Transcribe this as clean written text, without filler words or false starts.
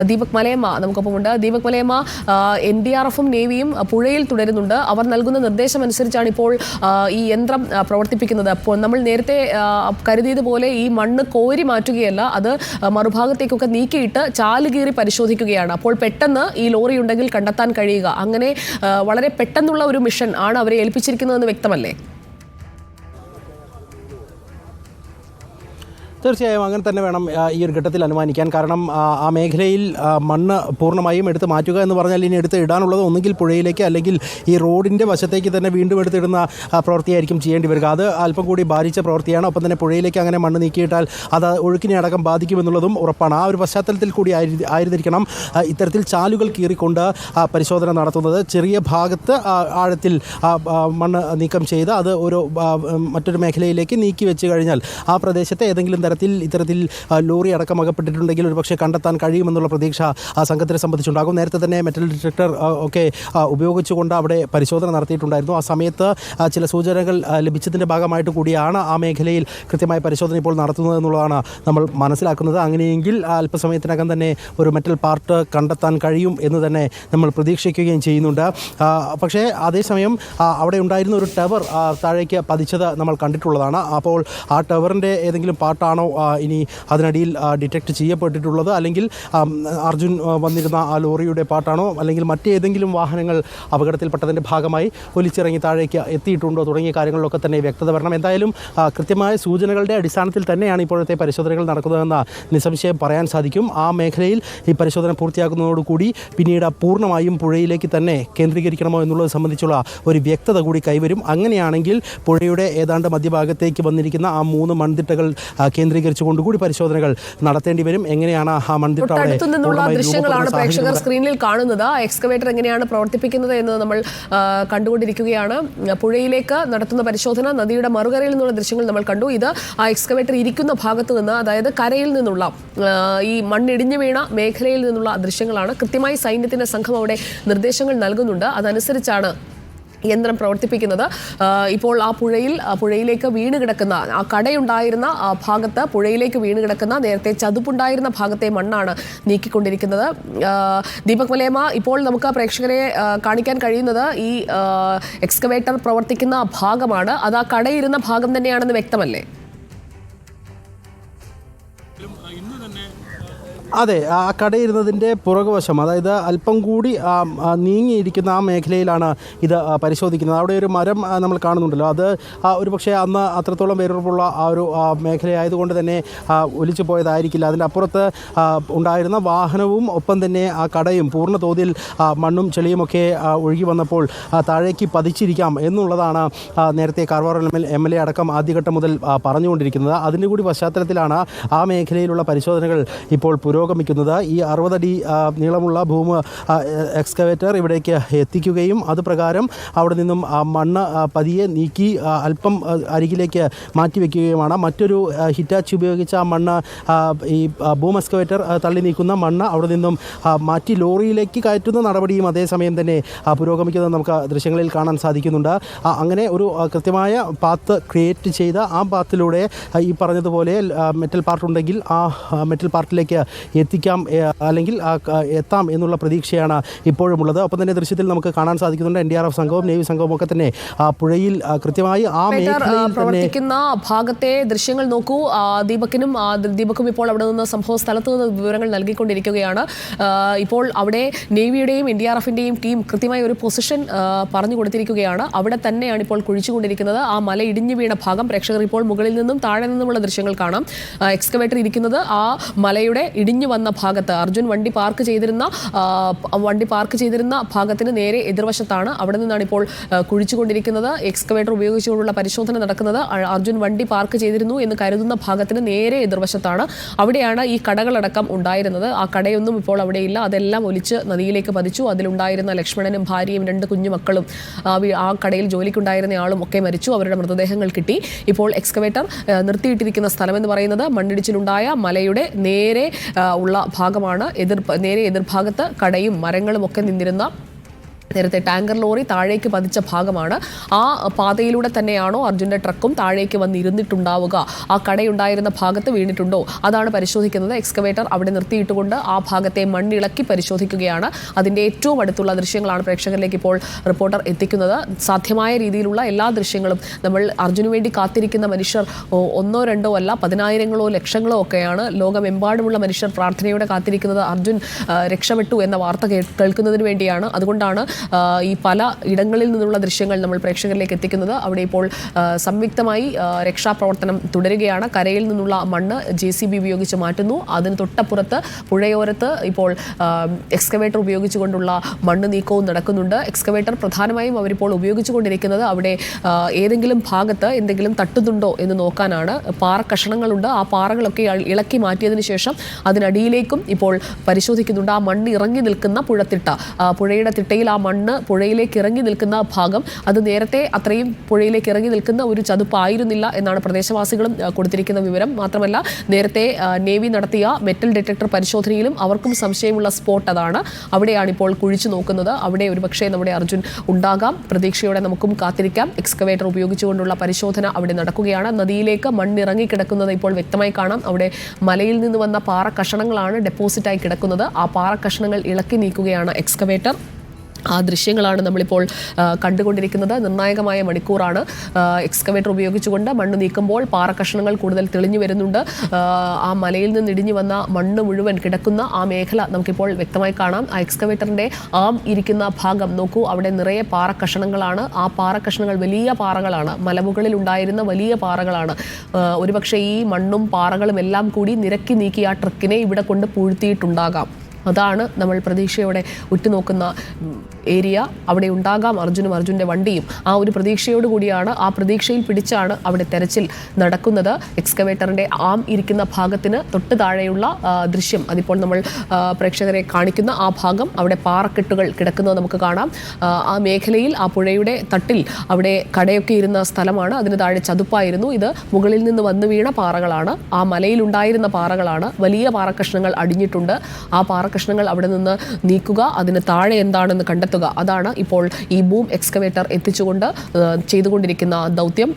ദീപക് മലയമ്മ നമുക്കൊപ്പമുണ്ട്. ദീപക് മലയമ്മ, NDRFും നേവിയും പുഴയിൽ തുടരുന്നുണ്ട്. അവർ നൽകുന്ന നിർദ്ദേശം അനുസരിച്ചാണ് ഇപ്പോൾ ഈ യന്ത്രം പ്രവർത്തിപ്പിക്കുന്നത്. അപ്പോൾ നമ്മൾ നേരത്തെ കരുതിയതുപോലെ ഈ മണ്ണ് കോരി മാറ്റുകയല്ല, അത് മറുഭാഗത്തേക്കൊക്കെ നീക്കിയിട്ട് ചാലുകീറി പരിശോധിക്കുകയാണ്. അപ്പോൾ പെട്ടെന്ന് ഈ ലോറി ഉണ്ടെങ്കിൽ കണ്ടെത്താൻ കഴിയുക, അങ്ങനെ വളരെ പെട്ടെന്നുള്ള ഒരു മിഷൻ ആണ് അവരെ ഏൽപ്പിച്ചിരിക്കുന്നതെന്ന് വ്യക്തമല്ലേ? തീർച്ചയായും അങ്ങനെ തന്നെ വേണം ഈ ഒരു ഘട്ടത്തിൽ അനുമാനിക്കാൻ. കാരണം ആ മേഖലയിൽ മണ്ണ് പൂർണ്ണമായും എടുത്ത് മാറ്റുക എന്ന് പറഞ്ഞാൽ ഇനി എടുത്ത് ഇടാനുള്ളത് ഒന്നുകിൽ പുഴയിലേക്ക് അല്ലെങ്കിൽ ഈ റോഡിൻ്റെ വശത്തേക്ക് തന്നെ വീണ്ടും എടുത്തിടുന്ന പ്രവൃത്തിയായിരിക്കും ചെയ്യേണ്ടി വരിക. അത് അല്പം കൂടി ബാധിച്ച പ്രവൃത്തിയാണ്. ഒപ്പം തന്നെ പുഴയിലേക്ക് അങ്ങനെ മണ്ണ് നീക്കിയിട്ടാൽ അത് ഒഴുക്കിനെ അടക്കം ബാധിക്കുമെന്നുള്ളതും ഉറപ്പാണ്. ആ ഒരു പശ്ചാത്തലത്തിൽ കൂടി ആയിരുന്നിരിക്കണം ഇത്തരത്തിൽ ചാലുകൾ കീറിക്കൊണ്ട് പരിശോധന നടത്തുന്നത്. ചെറിയ ഭാഗത്ത് ആഴത്തിൽ മണ്ണ് നീക്കം ചെയ്ത് അത് മറ്റൊരു മേഖലയിലേക്ക് നീക്കി വെച്ച് കഴിഞ്ഞാൽ ആ പ്രദേശത്തെ ഏതെങ്കിലും ഇത്തരത്തിൽ ലോറി അടക്കം അകപ്പെട്ടിട്ടുണ്ടെങ്കിൽ ഒരു പക്ഷേ കണ്ടെത്താൻ കഴിയുമെന്നുള്ള പ്രതീക്ഷ ആ സംഘത്തിനെ സംബന്ധിച്ചുണ്ടാകും. നേരത്തെ തന്നെ മെറ്റൽ ഡിറ്റക്ടർ ഒക്കെ ഉപയോഗിച്ചുകൊണ്ട് അവിടെ പരിശോധന നടത്തിയിട്ടുണ്ടായിരുന്നു. ആ സമയത്ത് ചില സൂചനകൾ ലഭിച്ചതിൻ്റെ ഭാഗമായിട്ട് കൂടിയാണ് ആ മേഖലയിൽ കൃത്യമായ പരിശോധന ഇപ്പോൾ നടത്തുന്നത് എന്നുള്ളതാണ് നമ്മൾ മനസ്സിലാക്കുന്നത്. അങ്ങനെയെങ്കിൽ അല്പസമയത്തിനകം തന്നെ ഒരു മെറ്റൽ പാർട്ട് കണ്ടെത്താൻ കഴിയും എന്ന് തന്നെ നമ്മൾ പ്രതീക്ഷിക്കുകയും ചെയ്യുന്നുണ്ട്. പക്ഷേ അതേസമയം അവിടെ ഉണ്ടായിരുന്ന ഒരു ടവർ താഴേക്ക് പതിച്ചത് നമ്മൾ കണ്ടിട്ടുള്ളതാണ്. അപ്പോൾ ആ ടവറിൻ്റെ ഏതെങ്കിലും പാർട്ടാണ് ഇനി അതിനടിയിൽ ഡിറ്റക്ട് ചെയ്യപ്പെട്ടിട്ടുള്ളത്, അല്ലെങ്കിൽ അർജുൻ വന്നിരുന്ന ആ ലോറിയുടെ പാട്ടാണോ, അല്ലെങ്കിൽ മറ്റേതെങ്കിലും വാഹനങ്ങൾ അപകടത്തിൽപ്പെട്ടതിൻ്റെ ഭാഗമായി ഒലിച്ചിറങ്ങി താഴേക്ക് എത്തിയിട്ടുണ്ടോ തുടങ്ങിയ കാര്യങ്ങളിലൊക്കെ തന്നെ വ്യക്തത വരണം. എന്തായാലും കൃത്യമായ സൂചനകളുടെ അടിസ്ഥാനത്തിൽ തന്നെയാണ് ഇപ്പോഴത്തെ പരിശോധനകൾ നടക്കുന്നതെന്ന് നിസ്സംശയം പറയാൻ സാധിക്കും. ആ മേഖലയിൽ ഈ പരിശോധന പൂർത്തിയാക്കുന്നതോടുകൂടി പിന്നീട് പൂർണ്ണമായും പുഴയിലേക്ക് തന്നെ കേന്ദ്രീകരിക്കണമോ എന്നുള്ളത് സംബന്ധിച്ചുള്ള ഒരു വ്യക്തത കൂടി കൈവരും. അങ്ങനെയാണെങ്കിൽ പുഴയുടെ ഏതാണ്ട് മധ്യഭാഗത്തേക്ക് വന്നിരിക്കുന്ന ആ 3 മൺതിട്ടകൾ കേന്ദ്രീകരിച്ചുകൊണ്ടുകൂടി പരിശോധനകൾ നടത്തേണ്ടി വരും. എങ്ങനെയാണ് ആ മൺതിട്ട ദൃശ്യങ്ങളാണ് പ്രേക്ഷകർ സ്ക്രീനിൽ കാണുന്നത്. എക്സ്കവേറ്റർ എങ്ങനെയാണ് പ്രവർത്തിപ്പിക്കുന്നത് എന്ന് നമ്മൾ കണ്ടുകൊണ്ടിരിക്കുകയാണ്. പുഴയിലേക്ക് നടത്തുന്ന പരിശോധന, നദിയുടെ മറുകരയിൽ നിന്നുള്ള ദൃശ്യങ്ങൾ നമ്മൾ കണ്ടു. ഇത് ആ എക്സ്കവേറ്റർ ഇരിക്കുന്ന ഭാഗത്ത് നിന്ന്, അതായത് കരയിൽ നിന്നുള്ള ഈ മണ്ണിടിഞ്ഞു വീണ മേഖലയിൽ നിന്നുള്ള ദൃശ്യങ്ങളാണ്. കൃത്യമായി സൈന്യത്തിന്റെ സംഘം അവിടെ നിർദ്ദേശങ്ങൾ നൽകുന്നുണ്ട്. അതനുസരിച്ചാണ് യന്ത്രം പ്രവർത്തിപ്പിക്കുന്നത്. ഇപ്പോൾ ആ പുഴയിലേക്ക് വീണ് കിടക്കുന്ന, ആ കടയുണ്ടായിരുന്ന ഭാഗത്ത് പുഴയിലേക്ക് വീണ് കിടക്കുന്ന, നേരത്തെ ചതുപ്പുണ്ടായിരുന്ന ഭാഗത്തെ മണ്ണാണ് നീക്കിക്കൊണ്ടിരിക്കുന്നത്. ദീപക് മലയമ്മ, ഇപ്പോൾ നമുക്ക് പ്രേക്ഷകരെ കാണിക്കാൻ കഴിയുന്നത് ഈ എക്സ്കവേറ്റർ പ്രവർത്തിക്കുന്ന ഭാഗമാണ്. അത് ആ കടയിരുന്ന ഭാഗം തന്നെയാണെന്ന് വ്യക്തമല്ലേ? അതെ, ആ കടയിരുന്നതിൻ്റെ പുറകുവശം, അതായത് അല്പം കൂടി നീങ്ങിയിരിക്കുന്ന ആ മേഖലയിലാണ് ഇത് പരിശോധിക്കുന്നത്. അവിടെ ഒരു മരം നമ്മൾ കാണുന്നുണ്ടല്ലോ, അത് ഒരു പക്ഷേ അന്ന് അത്രത്തോളം വേരുറപ്പുള്ള ആ ഒരു മേഖലയായതുകൊണ്ട് തന്നെ ഒലിച്ചു പോയതായിരിക്കില്ല. അതിൻ്റെ അപ്പുറത്ത് ഉണ്ടായിരുന്ന വാഹനവും ഒപ്പം തന്നെ ആ കടയും പൂർണ്ണ തോതിൽ മണ്ണും ചെളിയുമൊക്കെ ഒഴുകി വന്നപ്പോൾ താഴേക്ക് പതിച്ചിരിക്കാം എന്നുള്ളതാണ് നേരത്തെ കാർവാർ MLA അടക്കം ആദ്യഘട്ടം മുതൽ പറഞ്ഞുകൊണ്ടിരിക്കുന്നത്. അതിൻ്റെ കൂടി പശ്ചാത്തലത്തിലാണ് ആ മേഖലയിലുള്ള പരിശോധനകൾ ഇപ്പോൾ പുരോഗമിക്കുന്നത്. ഈ 60 അടി നീളമുള്ള എക്സ്കവേറ്റർ ഇവിടേക്ക് എത്തിക്കുകയും അത് പ്രകാരം അവിടെ നിന്നും മണ്ണ് പതിയെ നീക്കി അല്പം അരികിലേക്ക് മാറ്റിവെക്കുകയുമാണ്. മറ്റൊരു ഹിറ്റാച്ചി ഉപയോഗിച്ച് ആ മണ്ണ്, ഈ എക്സ്കവേറ്റർ തള്ളി നീക്കുന്ന മണ്ണ് അവിടെ നിന്നും മാറ്റി ലോറിയിലേക്ക് കയറ്റുന്ന നടപടിയും അതേസമയം തന്നെ പുരോഗമിക്കുന്നത് നമുക്ക് ദൃശ്യങ്ങളിൽ കാണാൻ സാധിക്കുന്നുണ്ട്. അങ്ങനെ ഒരു കൃത്യമായ പാത്ത് ക്രിയേറ്റ് ചെയ്ത ആ പാത്തിലൂടെ ഈ പറഞ്ഞതുപോലെ മെറ്റൽ പാർട്ട് ഉണ്ടെങ്കിൽ ആ മെറ്റൽ പാർട്ടിലേക്ക് എത്തിക്കാം, അല്ലെങ്കിൽ എത്താം എന്നുള്ള പ്രതീക്ഷയാണ് ഇപ്പോഴുമുള്ളത്. ഒപ്പം തന്നെ ദൃശ്യത്തിൽ നമുക്ക് കാണാൻ സാധിക്കുന്നുണ്ട് NDRF സംഘവും നേവി സംഘവും ഒക്കെ തന്നെ പുഴയിൽ കൃത്യമായി ആ മേഖലയിൽ പ്രവർത്തിക്കുന്ന ഭാഗത്തെ ദൃശ്യങ്ങൾ നോക്കൂ. ദീപക്കും ഇപ്പോൾ അവിടെ നിന്ന് സംഭവ സ്ഥലത്ത് നിന്ന് വിവരങ്ങൾ നൽകിക്കൊണ്ടിരിക്കുകയാണ്. ഇപ്പോൾ അവിടെ നേവിയുടെയും NDRFിൻ്റെയും ടീം കൃത്യമായ ഒരു പൊസിഷൻ പറഞ്ഞു കൊടുത്തിരിക്കുകയാണ്. അവിടെ തന്നെയാണ് ഇപ്പോൾ കുഴിച്ചുകൊണ്ടിരിക്കുന്നത്. ആ മല ഇടിഞ്ഞു വീണ ഭാഗം പ്രേക്ഷകർ ഇപ്പോൾ മുകളിൽ നിന്നും താഴെ നിന്നുമുള്ള ദൃശ്യങ്ങൾ കാണാം. എക്സ്കവേറ്റർ ഇരിക്കുന്നത് ആ മലയുടെ ഇടിഞ്ഞു വന്ന ഭാഗത്ത്, അർജുൻ വണ്ടി പാർക്ക് ചെയ്തിരുന്ന ഭാഗത്തിന് നേരെ എതിർവശത്താണ്. അവിടെ നിന്നാണ് ഇപ്പോൾ കുഴിച്ചുകൊണ്ടിരിക്കുന്നത്. എക്സ്കവേറ്റർ ഉപയോഗിച്ചുകൊണ്ടുള്ള പരിശോധന നടക്കുന്നത്. അർജുൻ വണ്ടി പാർക്ക് ചെയ്തിരുന്നു എന്ന് കരുതുന്ന ഭാഗത്തിന് നേരെ എതിർവശത്താണ്. അവിടെയാണ് ഈ കടകളടക്കം ഉണ്ടായിരുന്നത്. ആ കടയൊന്നും ഇപ്പോൾ അവിടെയില്ല. അതെല്ലാം ഒലിച്ച് നദിയിലേക്ക് പതിച്ചു. അതിലുണ്ടായിരുന്ന ലക്ഷ്മണനും ഭാര്യയും 2 കുഞ്ഞുമക്കളും ആ കടയിൽ ജോലിക്കുണ്ടായിരുന്ന ആളും ഒക്കെ മരിച്ചു. അവരുടെ മൃതദേഹങ്ങൾ കിട്ടി. ഇപ്പോൾ എക്സ്കവേറ്റർ നിർത്തിയിട്ടിരിക്കുന്ന സ്ഥലമെന്ന് പറയുന്നത് മണ്ണിടിച്ചിലുണ്ടായ മലയുടെ നേരെ ഉള്ള ഭാഗമാണ്. നേരെ എതിർഭാഗത്ത് കടയും മരങ്ങളും ഒക്കെ നിന്നിരുന്ന നേരത്തെ ടാങ്കർ ലോറി താഴേക്ക് പതിച്ച ഭാഗമാണ്. ആ പാതയിലൂടെ തന്നെയാണോ അർജുൻ്റെ ട്രക്കും താഴേക്ക് വന്നിരുന്നിട്ടുണ്ടാവുക? ആ കടയുണ്ടായിരുന്ന ഭാഗത്ത് വീണിട്ടുണ്ടോ? അതാണ് പരിശോധിക്കുന്നത്. എക്സ്കവേറ്റർ അവിടെ നിർത്തിയിട്ടുകൊണ്ട് ആ ഭാഗത്തെ മണ്ണിളക്കി പരിശോധിക്കുകയാണ്. അതിൻ്റെ ഏറ്റവും അടുത്തുള്ള ദൃശ്യങ്ങളാണ് പ്രേക്ഷകരിലേക്ക് ഇപ്പോൾ റിപ്പോർട്ടർ എത്തിക്കുന്നത്. സാധ്യമായ രീതിയിലുള്ള എല്ലാ ദൃശ്യങ്ങളും നമ്മൾ അർജുനു വേണ്ടി കാത്തിരിക്കുന്ന മനുഷ്യർ ഒന്നോ രണ്ടോ അല്ല, പതിനായിരങ്ങളോ ലക്ഷങ്ങളോ ഒക്കെയാണ്. ലോകമെമ്പാടുമുള്ള മനുഷ്യർ പ്രാർത്ഥനയോടെ കാത്തിരിക്കുന്നത് അർജുൻ രക്ഷപ്പെട്ടു എന്ന വാർത്ത കേൾക്കുന്നതിന് വേണ്ടിയാണ്. അതുകൊണ്ടാണ് ഈ പല ഇടങ്ങളിൽ നിന്നുള്ള ദൃശ്യങ്ങൾ നമ്മൾ പ്രേക്ഷകരിലേക്ക് എത്തിക്കുന്നത്. അവിടെ ഇപ്പോൾ സംയുക്തമായി രക്ഷാപ്രവർത്തനം തുടരുകയാണ്. കരയിൽ നിന്നുള്ള മണ്ണ് JCB ഉപയോഗിച്ച് മാറ്റുന്നു. അതിന് തൊട്ടപ്പുറത്ത് പുഴയോരത്ത് ഇപ്പോൾ എക്സ്കവേറ്റർ ഉപയോഗിച്ചുകൊണ്ടുള്ള മണ്ണ് നീക്കവും നടക്കുന്നുണ്ട്. എക്സ്കവേറ്റർ പ്രധാനമായും അവരിപ്പോൾ ഉപയോഗിച്ചുകൊണ്ടിരിക്കുന്നത് അവിടെ ഏതെങ്കിലും ഭാഗത്ത് എന്തെങ്കിലും തട്ടുന്നുണ്ടോ എന്ന് നോക്കാനാണ്. പാറ കഷണങ്ങളുണ്ട്. ആ പാറകളൊക്കെ ഇളക്കി മാറ്റിയതിനു ശേഷം അതിനടിയിലേക്കും ഇപ്പോൾ പരിശോധിക്കുന്നുണ്ട്. ആ മണ്ണ് ഇറങ്ങി നിൽക്കുന്ന പുഴയുടെ തിട്ടയിൽ ആ മണ്ണ് പുഴയിലേക്ക് ഇറങ്ങി നിൽക്കുന്ന ഭാഗം, അത് നേരത്തെ അത്രയും പുഴയിലേക്ക് ഇറങ്ങി നിൽക്കുന്ന ഒരു ചതുപ്പായിരുന്നില്ല എന്നാണ് പ്രദേശവാസികളും കൊടുത്തിരിക്കുന്ന വിവരം. മാത്രമല്ല നേരത്തെ നേവി നടത്തിയ മെറ്റൽ ഡിറ്റക്ടർ പരിശോധനയിലും അവർക്കും സംശയമുള്ള സ്പോട്ട് അതാണ്. അവിടെയാണ് ഇപ്പോൾ കുഴിച്ചു നോക്കുന്നത്. അവിടെ ഒരുപക്ഷെ നമ്മുടെ അർജുൻ ഉണ്ടാകാം. പ്രതീക്ഷയോടെ നമുക്കും കാത്തിരിക്കാം. എക്സ്കവേറ്റർ ഉപയോഗിച്ചുകൊണ്ടുള്ള പരിശോധന അവിടെ നടക്കുകയാണ്. നദിയിലേക്ക് മണ്ണിറങ്ങി കിടക്കുന്നത് ഇപ്പോൾ വ്യക്തമായി കാണാം. അവിടെ മലയിൽ നിന്ന് വന്ന പാറ കഷണങ്ങളാണ് ഡെപ്പോസിറ്റായി കിടക്കുന്നത്. ആ പാറ കഷണങ്ങൾ ഇളക്കി നീക്കുകയാണ് എക്സ്കവേറ്റർ. ആ ദൃശ്യങ്ങളാണ് നമ്മളിപ്പോൾ കണ്ടുകൊണ്ടിരിക്കുന്നത്. നിർണായകമായ മണിക്കൂറാണ്. എക്സ്കവേറ്റർ ഉപയോഗിച്ചുകൊണ്ട് മണ്ണ് നീക്കുമ്പോൾ പാറക്കഷണങ്ങൾ കൂടുതൽ തെളിഞ്ഞു വരുന്നുണ്ട്. ആ മലയിൽ നിന്ന് ഇടിഞ്ഞു വന്ന മണ്ണ് മുഴുവൻ കിടക്കുന്ന ആ മേഖല നമുക്കിപ്പോൾ വ്യക്തമായി കാണാം. ആ എക്സ്കവേറ്ററിൻ്റെ ആം ഇരിക്കുന്ന ഭാഗം നോക്കൂ. അവിടെ നിറയെ പാറക്കഷണങ്ങളാണ്. ആ പാറക്കഷണങ്ങൾ വലിയ പാറകളാണ്. മലമുകളിൽ ഉണ്ടായിരുന്ന വലിയ പാറകളാണ്. ഒരുപക്ഷെ ഈ മണ്ണും പാറകളും എല്ലാം കൂടി നിരക്കി നീക്കി ആ ട്രക്കിനെ ഇവിടെ കൊണ്ട് പൂഴ്ത്തിയിട്ടുണ്ടാകാം. അതാണ് നമ്മൾ പ്രതീക്ഷയോടെ ഉറ്റുനോക്കുന്ന ഏരിയ. അവിടെ ഉണ്ടാകാം അർജുനും അർജുൻ്റെ വണ്ടിയും. ആ ഒരു പ്രതീക്ഷയോടുകൂടിയാണ്, ആ പ്രതീക്ഷയിൽ പിടിച്ചാണ് അവിടെ തെരച്ചിൽ നടക്കുന്നത്. എക്സ്കവേറ്ററിൻ്റെ ആം ഇരിക്കുന്ന ഭാഗത്തിന് തൊട്ട് താഴെയുള്ള ദൃശ്യം, അതിപ്പോൾ നമ്മൾ പ്രേക്ഷകരെ കാണിക്കുന്ന ആ ഭാഗം, അവിടെ പാറക്കെട്ടുകൾ കിടക്കുന്നത് നമുക്ക് കാണാം. ആ മേഖലയിൽ ആ പുഴയുടെ തട്ടിൽ അവിടെ കടയൊക്കെ ഇരുന്ന സ്ഥലമാണ്. അതിന് താഴെ ചതുപ്പായിരുന്നു. ഇത് മുകളിൽ നിന്ന് വന്നു വീണ പാറകളാണ്. ആ മലയിലുണ്ടായിരുന്ന പാറകളാണ്. വലിയ പാറക്കഷ്ണങ്ങൾ അടിഞ്ഞിട്ടുണ്ട്. ആ പാറക്കഷ്ണങ്ങൾ അവിടെ നിന്ന് നീക്കുക, അതിന് താഴെ എന്താണെന്ന് കണ്ടെത്തുക. അതാണ് ഇപ്പോൾ ഈ ബൂം എക്സ്കവേറ്റർ എത്തിച്ചുകൊണ്ട് ചെയ്തുകൊണ്ടിരിക്കുന്ന ദൗത്യം.